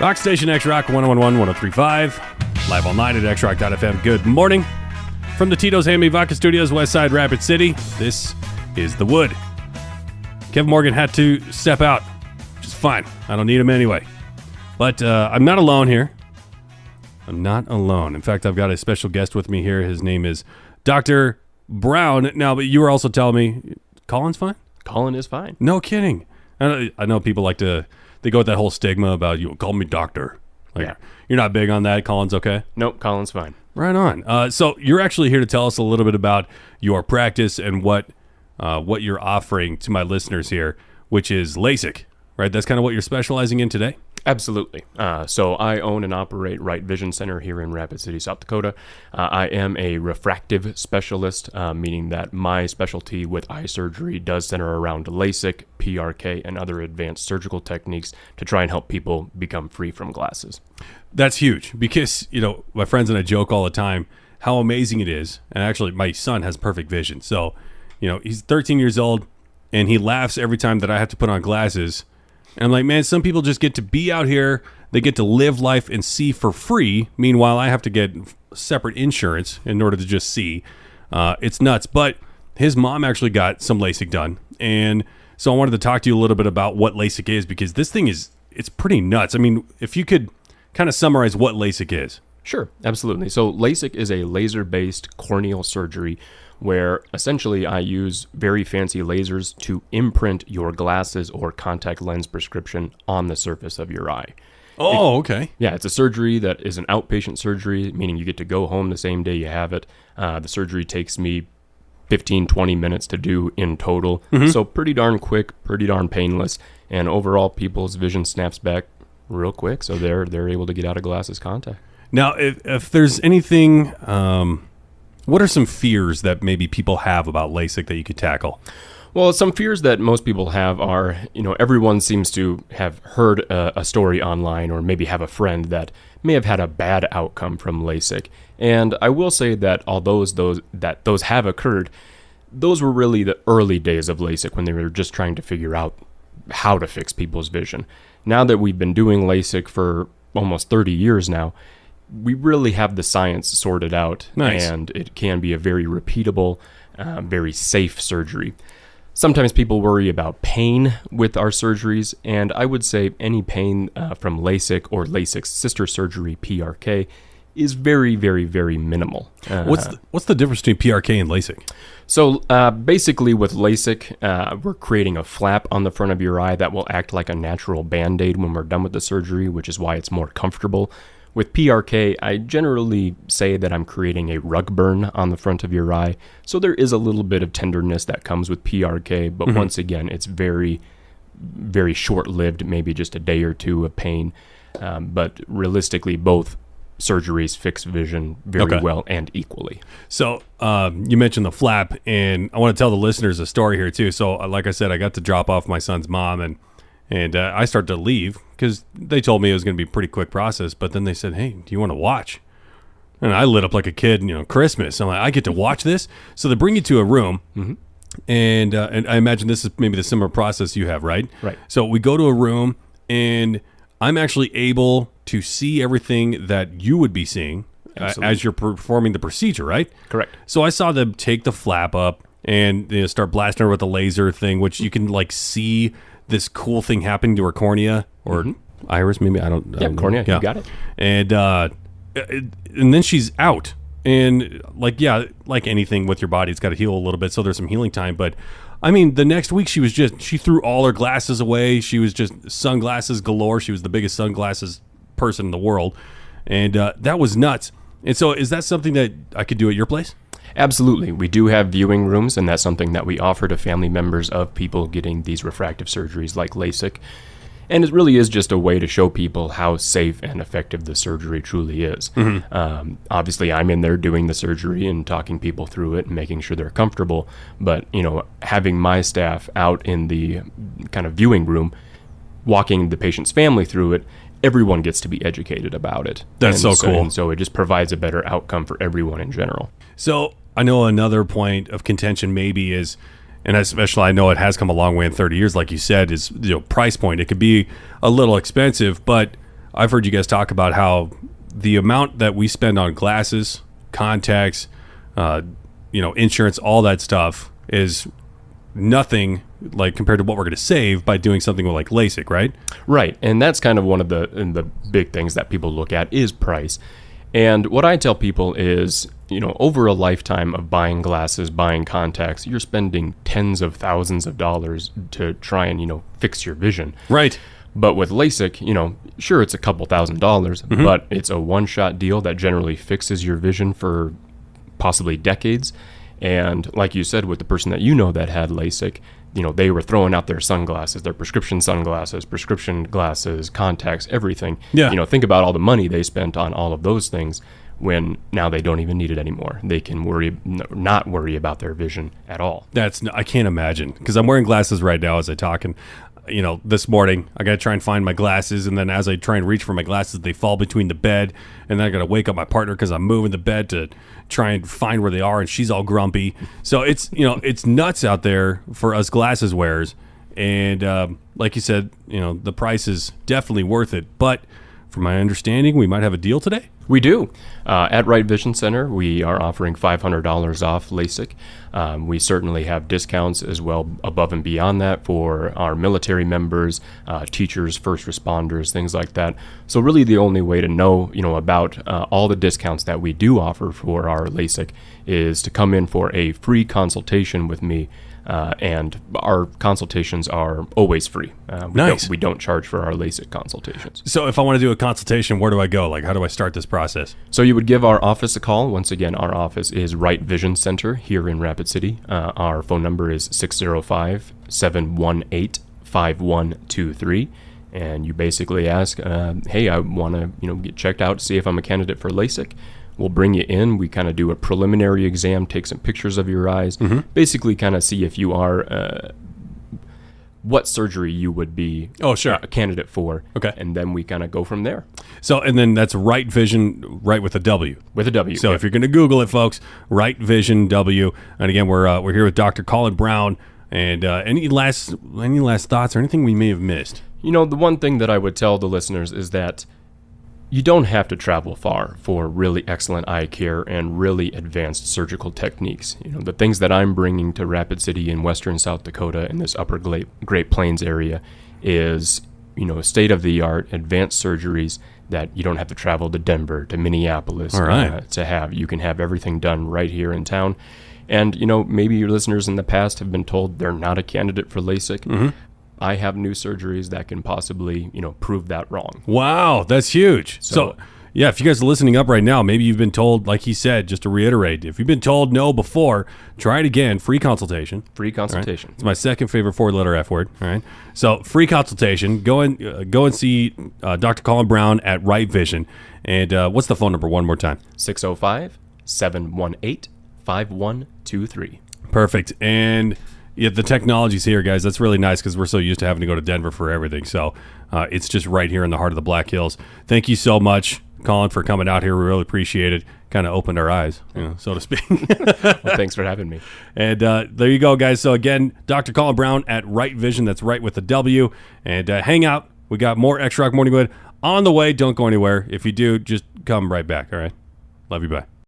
Rock Station X-Rock 1011-1035. Live all night at xrock.fm. Good morning. From the Tito's Hammy Vodka Studios, Westside Rapid City, this is The Wood. Kevin Morgan had to step out, which is fine. I don't need him anyway. But I'm not alone here. I'm not alone. In fact, I've got a special guest with me here. His name is Dr. Brown. Now, but you were also telling me, Colin's fine? Colin is fine. No kidding. I know people like to... They go with that whole stigma about, you call me doctor. Like, Yeah. You're not big on that. Colin's okay? Nope, Colin's fine. Right on. So you're actually here to tell us a little bit about your practice and what you're offering to my listeners here, which is LASIK, right? That's kind of what you're specializing in today? Absolutely. So I own and operate Right Vision Center here in Rapid City, South Dakota. I am a refractive specialist, meaning that my specialty with eye surgery does center around LASIK, PRK, and other advanced surgical techniques to try and help people become free from glasses. That's huge because, my friends and I joke all the time how amazing it is. And actually, my son has perfect vision. So, he's 13 years old and he laughs every time that I have to put on glasses. And I'm like, man, some people just get to be out here. They get to live life and see for free. Meanwhile, I have to get separate insurance in order to just see. It's nuts. But his mom actually got some LASIK done. And so I wanted to talk to you a little bit about what LASIK is, because this thing it's pretty nuts. I mean, if you could kind of summarize what LASIK is. Sure, absolutely. So LASIK is a laser-based corneal surgery where essentially I use very fancy lasers to imprint your glasses or contact lens prescription on the surface of your eye. Oh, okay. Yeah, it's a surgery that is an outpatient surgery, meaning you get to go home the same day you have it. The surgery takes me 15, 20 minutes to do in total. Mm-hmm. So pretty darn quick, pretty darn painless. And overall, people's vision snaps back real quick. So they're able to get out of glasses contact. Now, if there's anything... what are some fears that maybe people have about LASIK that you could tackle? Well, some fears that most people have are, everyone seems to have heard a story online or maybe have a friend that may have had a bad outcome from LASIK. And I will say that although those have occurred, those were really the early days of LASIK when they were just trying to figure out how to fix people's vision. Now that we've been doing LASIK for almost 30 years now, we really have the science sorted out. Nice. And it can be a very repeatable, very safe surgery. Sometimes people worry about pain with our surgeries, and I would say any pain from LASIK or LASIK's sister surgery, PRK, is very, very, very minimal. What's the difference between PRK and LASIK? So basically with LASIK, we're creating a flap on the front of your eye that will act like a natural Band-Aid when we're done with the surgery, which is why it's more comfortable. With PRK, I generally say that I'm creating a rug burn on the front of your eye. So there is a little bit of tenderness that comes with PRK, but once again, it's very, very short-lived, maybe just a day or two of pain. But realistically, both surgeries fix vision very well and equally. So you mentioned the flap, and I want to tell the listeners a story here too. So like I said, I got to drop off my son's mom, and I started to leave because they told me it was going to be a pretty quick process. But then they said, hey, do you want to watch? And I lit up like a kid, Christmas. I'm like, I get to watch this? So they bring you to a room, and I imagine this is maybe the similar process you have, right? Right. So we go to a room, and I'm actually able to see everything that you would be seeing as you're performing the procedure, right? Correct. So I saw them take the flap up and start blasting her with the laser thing, which you can see this cool thing happening to her cornea or iris, maybe. I don't know. Cornea, you got it. And then she's out. And like anything with your body, it's got to heal a little bit. So there's some healing time. But I mean, the next week she threw all her glasses away. She was just sunglasses galore. She was the biggest sunglasses person in the world. And that was nuts. And so is that something that I could do at your place? Absolutely. We do have viewing rooms, and that's something that we offer to family members of people getting these refractive surgeries like LASIK. And it really is just a way to show people how safe and effective the surgery truly is. Obviously, I'm in there doing the surgery and talking people through it and making sure they're comfortable. But, having my staff out in the kind of viewing room, walking the patient's family through it, everyone gets to be educated about it. That's so cool. And so it just provides a better outcome for everyone in general. So I know another point of contention maybe is, and especially I know it has come a long way in 30 years, like you said, is price point. It could be a little expensive, but I've heard you guys talk about how the amount that we spend on glasses, contacts, insurance, all that stuff is nothing like compared to what we're going to save by doing something like LASIK, right? Right, and that's kind of one of the big things that people look at is price. And what I tell people is, over a lifetime of buying glasses, buying contacts, you're spending tens of thousands of dollars to try and, fix your vision. Right. But with LASIK, sure, it's a couple $1,000s, but it's a one-shot deal that generally fixes your vision for possibly decades. And like you said, with the person that that had LASIK, they were throwing out their sunglasses, their prescription sunglasses, prescription glasses, contacts, everything. Yeah. Think about all the money they spent on all of those things when now they don't even need it anymore. They can not worry about their vision at all. I can't imagine, because I'm wearing glasses right now as I talk, and this morning I got to try and find my glasses, and then as I try and reach for my glasses, they fall between the bed, and then I got to wake up my partner because I'm moving the bed to try and find where they are, and she's all grumpy. So it's it's nuts out there for us glasses wearers, and like you said, the price is definitely worth it. But from my understanding, we might have a deal today. We do. At Right Vision Center, we are offering $500 off LASIK. We certainly have discounts as well above and beyond that for our military members, teachers, first responders, things like that. So really the only way to know, about all the discounts that we do offer for our LASIK is to come in for a free consultation with me. And our consultations are always free. Nice. We don't charge for our LASIK consultations. So if I want to do a consultation, where do I go? Like, how do I start this process? So you would give our office a call. Once again, our office is Right Vision Center here in Rapid City. Our phone number is 605-718-5123. And you basically ask, hey, I want to get checked out, see if I'm a candidate for LASIK. We'll bring you in. We kind of do a preliminary exam, take some pictures of your eyes, basically kind of see if you are, what surgery you would be a candidate for. Okay. And then we kind of go from there. So, and then that's Right Vision, right with a W. With a W. So if you're going to Google it, folks, Right Vision W. And again, we're here with Dr. Colin Brown. And any last thoughts or anything we may have missed? The one thing that I would tell the listeners is that you don't have to travel far for really excellent eye care and really advanced surgical techniques. The things that I'm bringing to Rapid City in western South Dakota in this upper Great Plains area is, state-of-the-art advanced surgeries that you don't have to travel to Denver, to Minneapolis to have. You can have everything done right here in town. And, maybe your listeners in the past have been told they're not a candidate for LASIK. I have new surgeries that can possibly, prove that wrong. Wow, that's huge. So, yeah, if you guys are listening up right now, maybe you've been told, like he said, just to reiterate, if you've been told no before, try it again. Free consultation. Free consultation. Right? It's my second favorite four-letter F word. All right. So, free consultation. Go and see Dr. Colin Brown at Right Vision. And what's the phone number one more time? 605-718-5123. Perfect. And yeah, the technology's here, guys. That's really nice because we're so used to having to go to Denver for everything. So it's just right here in the heart of the Black Hills. Thank you so much, Colin, for coming out here. We really appreciate it. Kind of opened our eyes, so to speak. Well, thanks for having me. And there you go, guys. So again, Dr. Colin Brown at Right Vision. That's right with the W. And hang out. We got more X Rock Morning Wood on the way. Don't go anywhere. If you do, just come right back. All right. Love you. Bye.